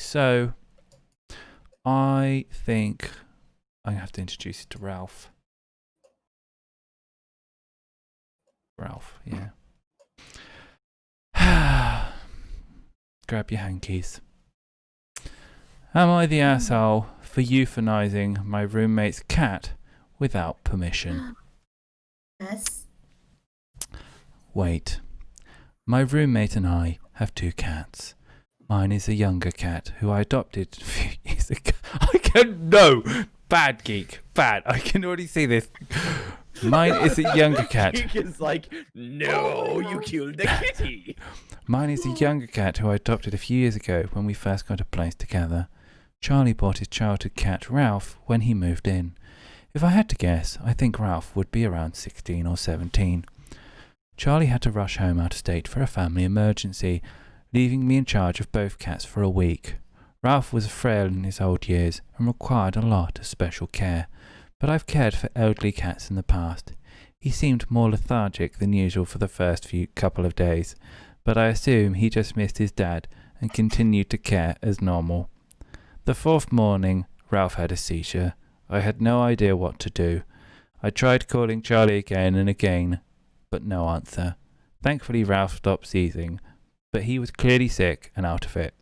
so I think I'm going to have to introduce you to Ralph. Ralph, yeah. Grab your hankies. Am I the asshole for euthanizing my roommate's cat without permission? Yes. Wait. My roommate and I have 2 cats. Mine is a younger cat who I adopted a few years ago. No! Bad geek. Bad. I can already see this. Mine is a younger cat. Geek is like, no, you killed the kitty. Mine is a younger cat who I adopted a few years ago when we first got a place together. Charlie bought his childhood cat Ralph when he moved in. If I had to guess, I think Ralph would be around 16 or 17. Charlie had to rush home out of state for a family emergency, leaving me in charge of both cats for a week. Ralph was frail in his old years and required a lot of special care, but I've cared for elderly cats in the past. He seemed more lethargic than usual for the first couple of days, but I assume he just missed his dad and continued to care as normal. The 4th morning, Ralph had a seizure. I had no idea what to do. I tried calling Charlie again and again, but no answer. Thankfully, Ralph stopped seizing, but he was clearly sick and out of it.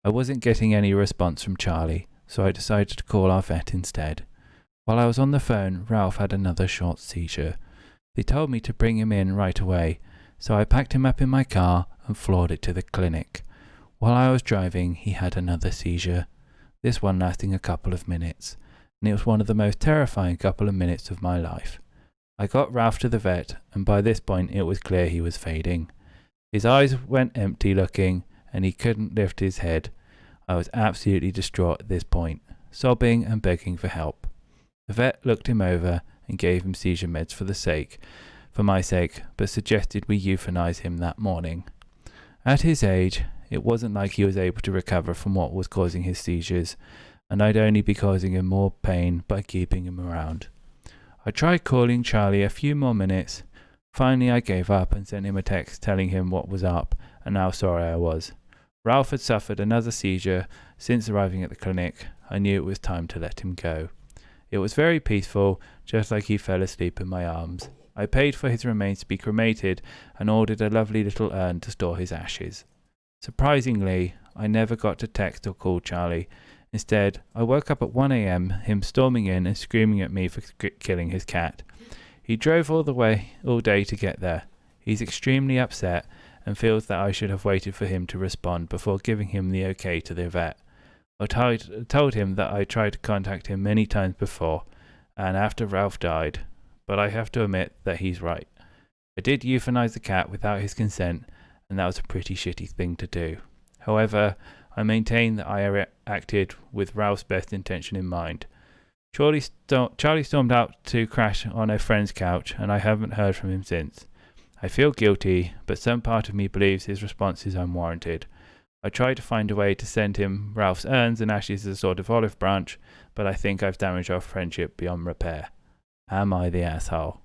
I wasn't getting any response from Charlie, so I decided to call our vet instead. While I was on the phone, Ralph had another short seizure. They told me to bring him in right away, so I packed him up in my car and floored it to the clinic. While I was driving, he had another seizure, this one lasting a couple of minutes, and it was one of the most terrifying couple of minutes of my life. I got Ralph to the vet, and by this point it was clear he was fading. His eyes went empty looking, and he couldn't lift his head. I was absolutely distraught at this point, sobbing and begging for help. The vet looked him over and gave him seizure meds for my sake, but suggested we euthanize him that morning. At his age, it wasn't like he was able to recover from what was causing his seizures, and I'd only be causing him more pain by keeping him around. I tried calling Charlie a few more minutes. Finally, I gave up and sent him a text telling him what was up and how sorry I was. Ralph had suffered another seizure since arriving at the clinic. I knew it was time to let him go. It was very peaceful, just like he fell asleep in my arms. I paid for his remains to be cremated and ordered a lovely little urn to store his ashes. Surprisingly, I never got to text or call Charlie. Instead, I woke up at 1 a.m, him storming in and screaming at me for killing his cat. He drove all day to get there. He's extremely upset and feels that I should have waited for him to respond before giving him the okay to the vet. I told him that I tried to contact him many times before and after Ralph died, but I have to admit that he's right. I did euthanize the cat without his consent, and that was a pretty shitty thing to do. However, I maintain that I acted with Ralph's best intention in mind. Charlie stormed out to crash on a friend's couch, and I haven't heard from him since. I feel guilty, but some part of me believes his response is unwarranted. I tried to find a way to send him Ralph's urns and ashes as a sort of olive branch, but I think I've damaged our friendship beyond repair. Am I the asshole?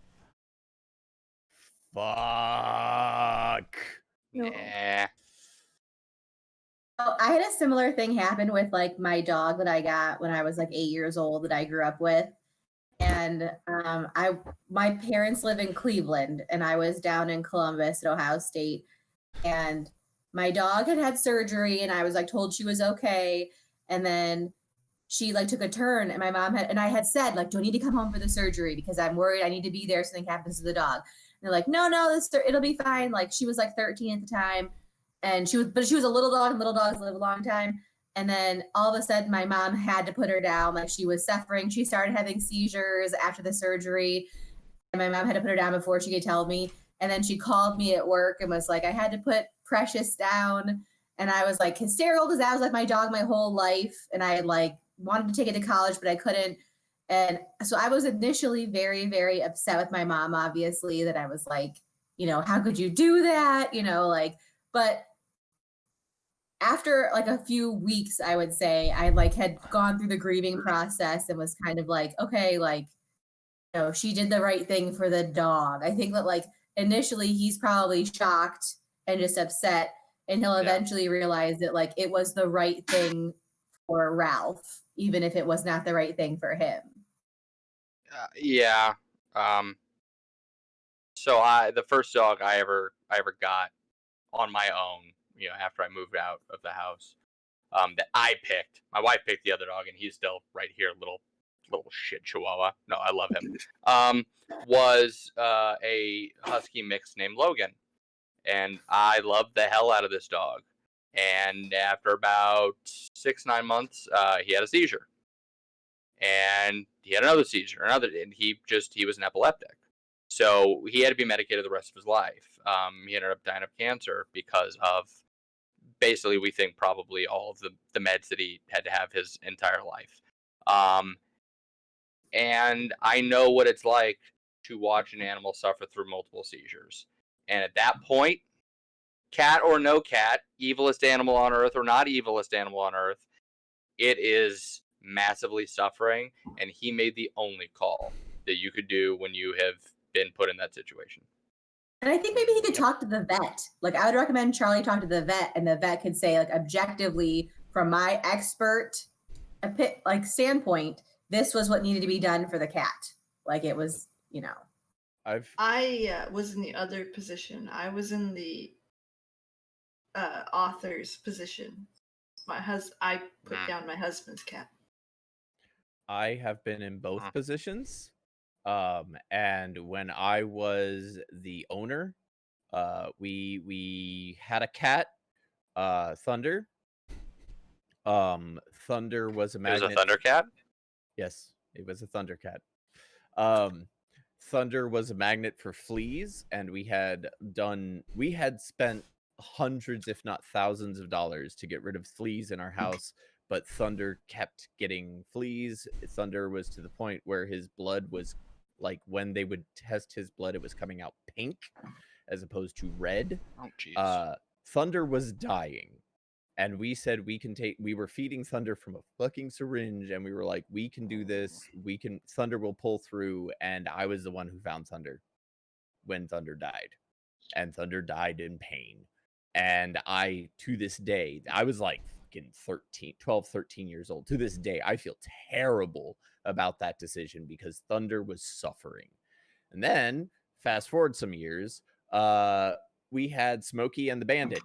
Fuck. No. Nah. Oh, I had a similar thing happen with like my dog that I got when I was like 8 years old that I grew up with. And my parents live in Cleveland and I was down in Columbus at Ohio State. And my dog had surgery and I was like told she was okay. And then she like took a turn and I had said like, do I need to come home for the surgery? Because I'm worried I need to be there if something happens to the dog. And they're like, no, it'll be fine. Like she was like 13 at the time. And she was a little dog and little dogs live a long time. And then all of a sudden my mom had to put her down. Like she was suffering. She started having seizures after the surgery. And my mom had to put her down before she could tell me. And then she called me at work and was like, I had to put Precious down. And I was like hysterical because that was like my dog my whole life. And I like wanted to take it to college, but I couldn't. And so I was initially very, very upset with my mom, obviously, that I was like, how could you do that? But after like a few weeks, I would say I like had gone through the grieving process and was kind of like, okay, like, she did the right thing for the dog. I think that like initially he's probably shocked and just upset. and he'll Yeah. eventually realize that like it was the right thing for Ralph, even if it was not the right thing for him. Yeah. So the first dog I ever got on my own, after I moved out of the house, that I picked. My wife picked the other dog, and he's still right here, little shit chihuahua. No, I love him. Was a husky mix named Logan, and I loved the hell out of this dog. And after about 6-9 months, he had a seizure, and he had another seizure, and he was an epileptic. So he had to be medicated the rest of his life. He ended up dying of cancer because of, basically, we think probably all of the meds that he had to have his entire life. And I know what it's like to watch an animal suffer through multiple seizures. And at that point, cat or no cat, evilest animal on earth or not evilest animal on earth, it is massively suffering. And he made the only call that you could do when you have been put in that situation. And I think maybe he could talk to the vet. Like, I would recommend Charlie talk to the vet, and the vet could say, like, objectively, from my expert standpoint, this was what needed to be done for the cat. Like, it was, I was in the other position. I was in the author's position. I put down my husband's cat. I have been in both positions. And when I was the owner, we had a cat, Thunder. Thunder was a magnet. It was a Thunder cat? Yes, it was a Thunder cat. Thunder was a magnet for fleas, and we had spent hundreds, if not thousands of dollars to get rid of fleas in our house, but Thunder kept getting fleas. Thunder was to the point where his blood was, like, when they would test his blood, it was coming out pink as opposed to red. Oh, jeez. Thunder was dying. And we said we were feeding Thunder from a fucking syringe, and we were like, we can do this. Thunder will pull through. And I was the one who found Thunder when Thunder died. And Thunder died in pain. And to this day, I was like fucking 12, 13 years old. To this day, I feel terrible about that decision because Thunder was suffering. And then, fast forward some years, we had Smokey and the Bandit.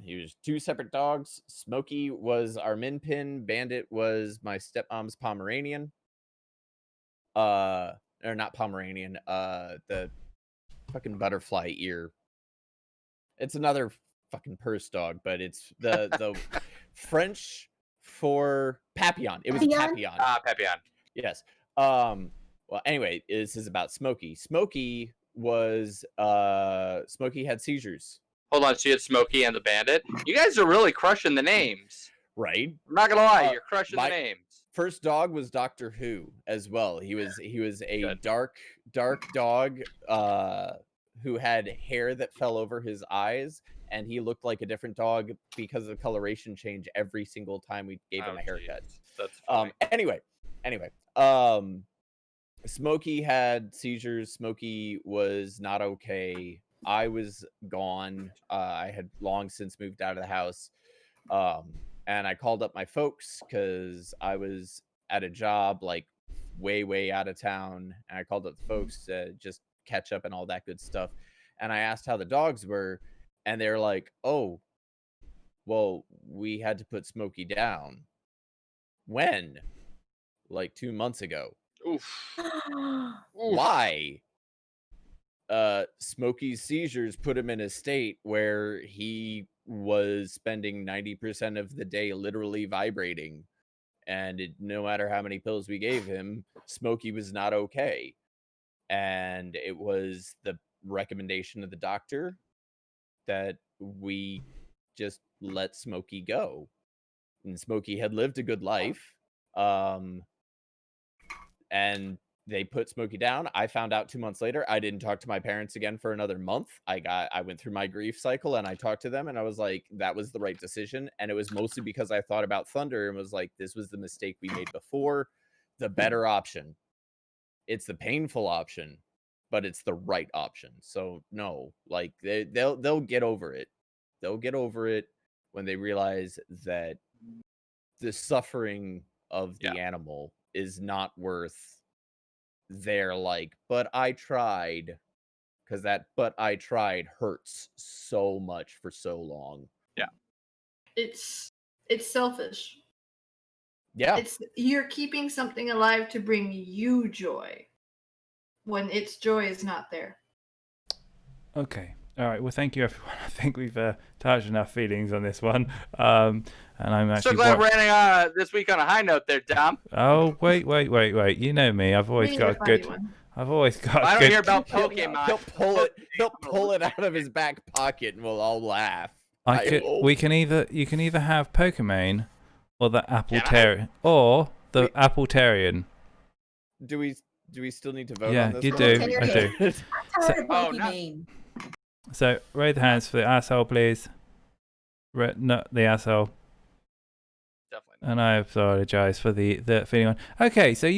He was two separate dogs. Smokey was our min pin. Bandit was my stepmom's Pomeranian. Or not Pomeranian. The fucking butterfly ear. It's another fucking purse dog, but it's the French for Papillon. It was Papillon. Papillon. Yes. Well, anyway, this is about Smokey. Smokey had seizures. Hold on, so you had Smokey and the Bandit? You guys are really crushing the names. Right? I'm not gonna lie, you're crushing the names. First dog was Doctor Who as well. He was a dark dog who had hair that fell over his eyes, and he looked like a different dog because of coloration change every single time we gave him a haircut. That's funny. Anyway, Smokey had seizures. Smokey was not okay. I was gone. I had long since moved out of the house. And I called up my folks because I was at a job like way out of town. And I called up the folks to just catch up and all that good stuff. And I asked how the dogs were. And they were like, oh, well, we had to put Smokey down. When? Like 2 months ago. Oof. Why? Smokey's seizures put him in a state where he was spending 90% of the day literally vibrating, and no matter how many pills we gave him, Smokey was not okay. And it was the recommendation of the doctor that we just let Smokey go. And Smokey had lived a good life. And they put Smokey down. I found out 2 months later. I didn't talk to my parents again for another month. I went through my grief cycle, and I talked to them, and I was like, that was the right decision. And it was mostly because I thought about Thunder and was like, this was the mistake we made before. The better option. It's the painful option, but it's the right option. So no, like they'll get over it. they'll get over it when they realize that the suffering of the animal is not worth their like, but I tried, because that but I tried hurts so much for so long. Yeah. It's selfish. Yeah. You're keeping something alive to bring you joy when its joy is not there. Okay. All right. Well, thank you, everyone. I think we've touched enough feelings on this one. And I'm actually So glad we're ending this week on a high note there, Tom. Oh, wait. You know me. I've always got a good. I've always got. I a don't good... hear about Pokemon. He'll pull it out of his back pocket, and we'll all laugh. You can either have Pokemon, or the Appletarian, or the Appletarian. Do we still need to vote Yeah, on this? you one? do. I do. I'm tired of Pokemon. So raise the hands for the asshole, please. Not the asshole. Definitely. And I apologize for the feeling on. Okay, so you